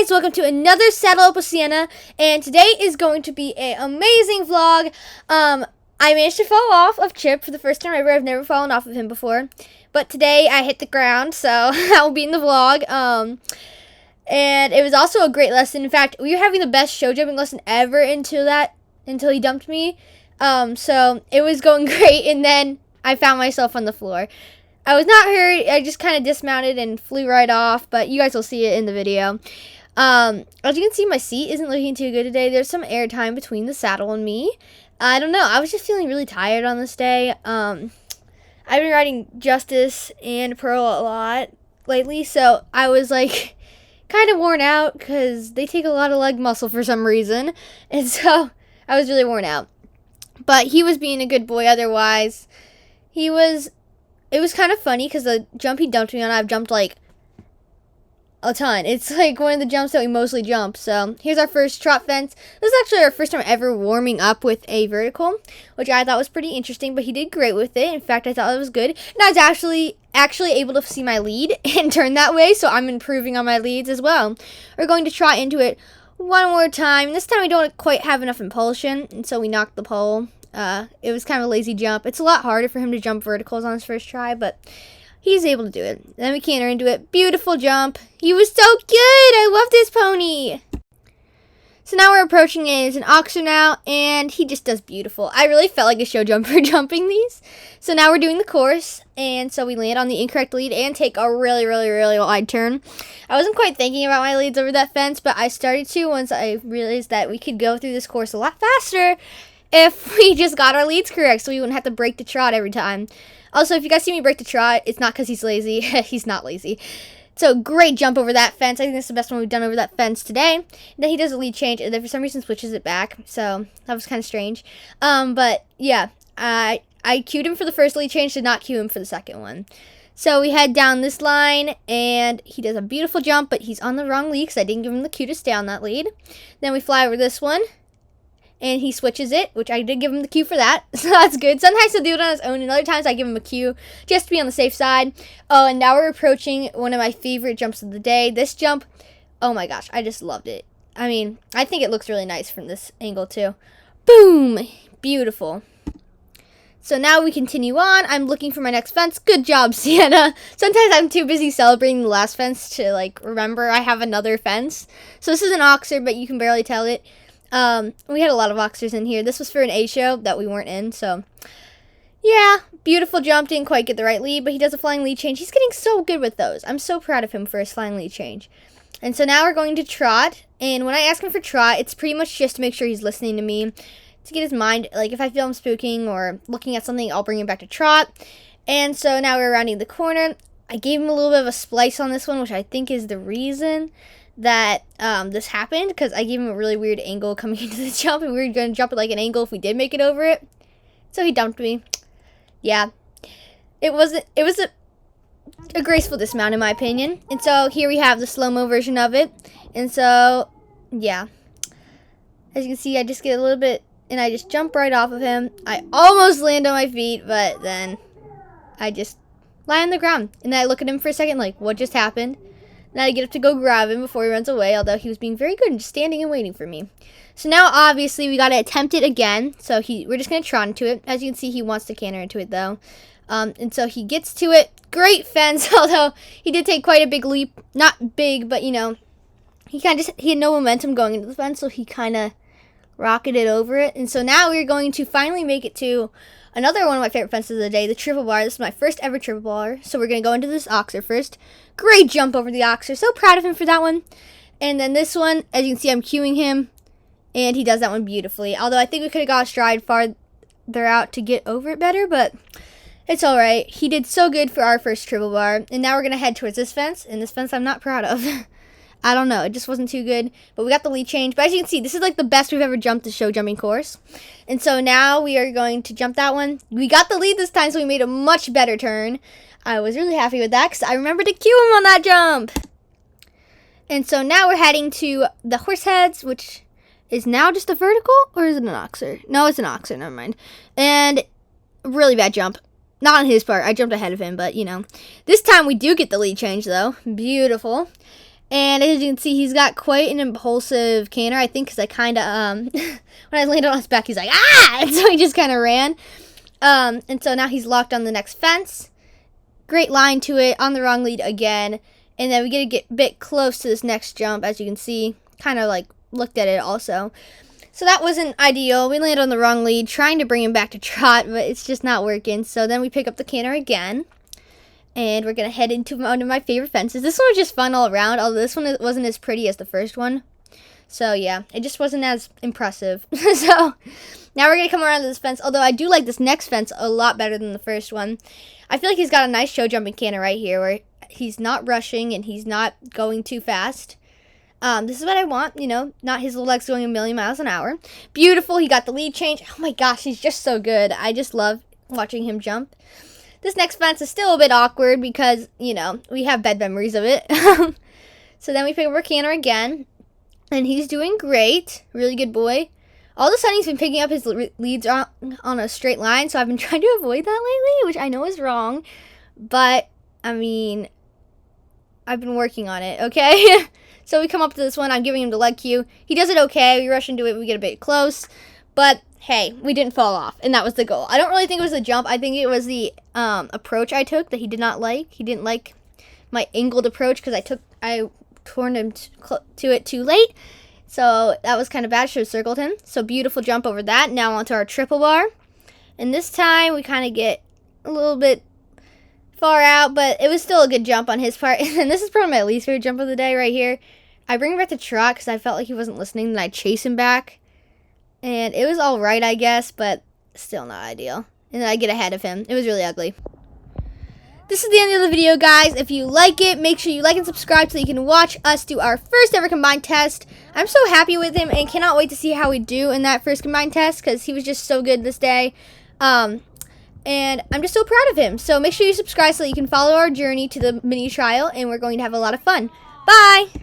guys, welcome to another Saddle Up with Sienna, and today is going to be an amazing vlog. I managed to fall off of Chip for the first time ever. I've never fallen off of him before, but today I hit the ground, so that will be in the vlog. And it was also a great lesson. In fact, we were having the best show jumping lesson ever until he dumped me. So it was going great, and then I found myself on the floor. I was not hurt. I just kind of dismounted and flew right off, but you guys will see it in the video. As you can see, my seat isn't looking too good today. There's some air time between the saddle and me. I don't know. I was just feeling really tired on this day. I've been riding Justice and Pearl a lot lately, so I was like kind of worn out because they take a lot of leg muscle for some reason, and so I was really worn out. But he was being a good boy otherwise. It was kind of funny because the jump he dumped me on, I've jumped like a ton. It's like one of the jumps that we mostly jump. So here's our first trot fence. This is actually our first time ever warming up with a vertical, which I thought was pretty interesting, but he did great with it. In fact, I thought it was good. And I was actually able to see my lead and turn that way, so I'm improving on my leads as well. We're going to trot into it one more time. This time we don't quite have enough impulsion, and so we knocked the pole. It was kind of a lazy jump. It's a lot harder for him to jump verticals on his first try, but he's able to do it. Then we canter into it. Beautiful jump. He was so good. I love this pony. So now we're approaching it. It's an oxer now, and he just does beautiful. I really felt like a show jumper jumping these. So now we're doing the course, and so we land on the incorrect lead and take a really, really, really wide turn. I wasn't quite thinking about my leads over that fence, but I started to once I realized that we could go through this course a lot faster if we just got our leads correct, so we wouldn't have to break the trot every time. Also, if you guys see me break the trot, it's not because he's lazy. He's not lazy. So, great jump over that fence. I think that's the best one we've done over that fence today. And then he does a lead change, and then for some reason switches it back. So, that was kind of strange. But, yeah, I cued him for the first lead change, did not cue him for the second one. So, we head down this line, and he does a beautiful jump, but he's on the wrong lead because I didn't give him the cue to stay on that lead. Then we fly over this one, and he switches it, which I did give him the cue for that, so that's good. Sometimes he'll do it on his own, and other times I give him a cue just to be on the safe side. Oh, and now we're approaching one of my favorite jumps of the day. This jump, oh my gosh, I just loved it. I mean, I think it looks really nice from this angle too. Boom! Beautiful. So now we continue on. I'm looking for my next fence. Good job, Sienna. Sometimes I'm too busy celebrating the last fence to like remember I have another fence. So this is an oxer, but you can barely tell it. We had a lot of oxers in here. This was for an A show that we weren't in, so yeah, beautiful jump. Didn't quite get the right lead, but he does a flying lead change. He's getting so good with those. I'm so proud of him for his flying lead change. And so now we're going to trot, and when I ask him for trot, it's pretty much just to make sure he's listening to me, to get his mind, like if I feel him spooking or looking at something, I'll bring him back to trot. And so now we're rounding the corner. I gave him a little bit of a splice on this one, which I think is the reason that this happened, because I gave him a really weird angle coming into the jump, and we were going to jump at like an angle if we did make it over it. So he dumped me. Yeah, it was a graceful dismount in my opinion. And so here we have the slow-mo version of it. And so yeah, as you can see, I just get a little bit and I just jump right off of him. I almost land on my feet, but then I just lie on the ground, and then I look at him for a second like, what just happened? Now I get up to go grab him before he runs away, although he was being very good and just standing and waiting for me. So now, obviously, we got to attempt it again. So we're just going to trot into it. As you can see, he wants to canter into it, though. And so he gets to it. Great fence, although he did take quite a big leap. Not big, but, you know, he had no momentum going into the fence, so he kind of rocketed over it. And so now we're going to finally make it to another one of my favorite fences of the day, the triple bar. This is my first ever triple bar. So we're going to go into this oxer first. Great jump over the oxer. So proud of him for that one. And then this one, as you can see, I'm cueing him, and he does that one beautifully. Although I think we could have got a stride farther out to get over it better, but it's all right. He did so good for our first triple bar. And now we're going to head towards this fence, and this fence I'm not proud of. I don't know, it just wasn't too good, but we got the lead change. But as you can see, this is like the best we've ever jumped the show jumping course. And so now we are going to jump that one. We got the lead this time, so we made a much better turn. I was really happy with that because I remembered to cue him on that jump. And so now we're heading to the horse heads, which is now just a vertical, or is it an oxer? No, it's an oxer, never mind. And really bad jump. Not on his part. I jumped ahead of him, but, you know. This time we do get the lead change, though. Beautiful. And as you can see, he's got quite an impulsive canter, I think, because I kind of, when I landed on his back, he's like, ah! And so he just kind of ran. And so now he's locked on the next fence. Great line to it, on the wrong lead again. And then we get a bit close to this next jump, as you can see. Kind of like looked at it also. So that wasn't ideal. We landed on the wrong lead, trying to bring him back to trot, but it's just not working. So then we pick up the canter again. And we're going to head into one of my favorite fences. This one was just fun all around, although this one wasn't as pretty as the first one. So, yeah, it just wasn't as impressive. So, now we're going to come around to this fence, although I do like this next fence a lot better than the first one. I feel like he's got a nice show jumping canter right here, where he's not rushing and he's not going too fast. This is what I want, you know, not his little legs going a million miles an hour. Beautiful. He got the lead change. Oh, my gosh, he's just so good. I just love watching him jump. This next fence is still a bit awkward because, you know, we have bad memories of it. So then we pick up our canter again. And he's doing great. Really good boy. All of a sudden, he's been picking up his leads on a straight line. So I've been trying to avoid that lately, which I know is wrong. But, I mean, I've been working on it, okay? So we come up to this one. I'm giving him the leg cue. He does it okay. We rush into it. We get a bit close. But hey, we didn't fall off, and that was the goal. I don't really think it was the jump. I think it was the approach I took that he did not like. He didn't like my angled approach because I turned him to it too late. So that was kind of bad. Should have circled him. So beautiful jump over that. Now onto our triple bar. And this time we kind of get a little bit far out, but it was still a good jump on his part. And this is probably my least favorite jump of the day right here. I bring him back to trot because I felt like he wasn't listening, and I chase him back. And it was all right, I guess, but still not ideal. And then I get ahead of him. It was really ugly. This is the end of the video, guys. If you like it, make sure you like and subscribe so you can watch us do our first ever combined test. I'm so happy with him and cannot wait to see how we do in that first combined test because he was just so good this day. And I'm just so proud of him. So make sure you subscribe so you can follow our journey to the mini trial, and we're going to have a lot of fun. Bye!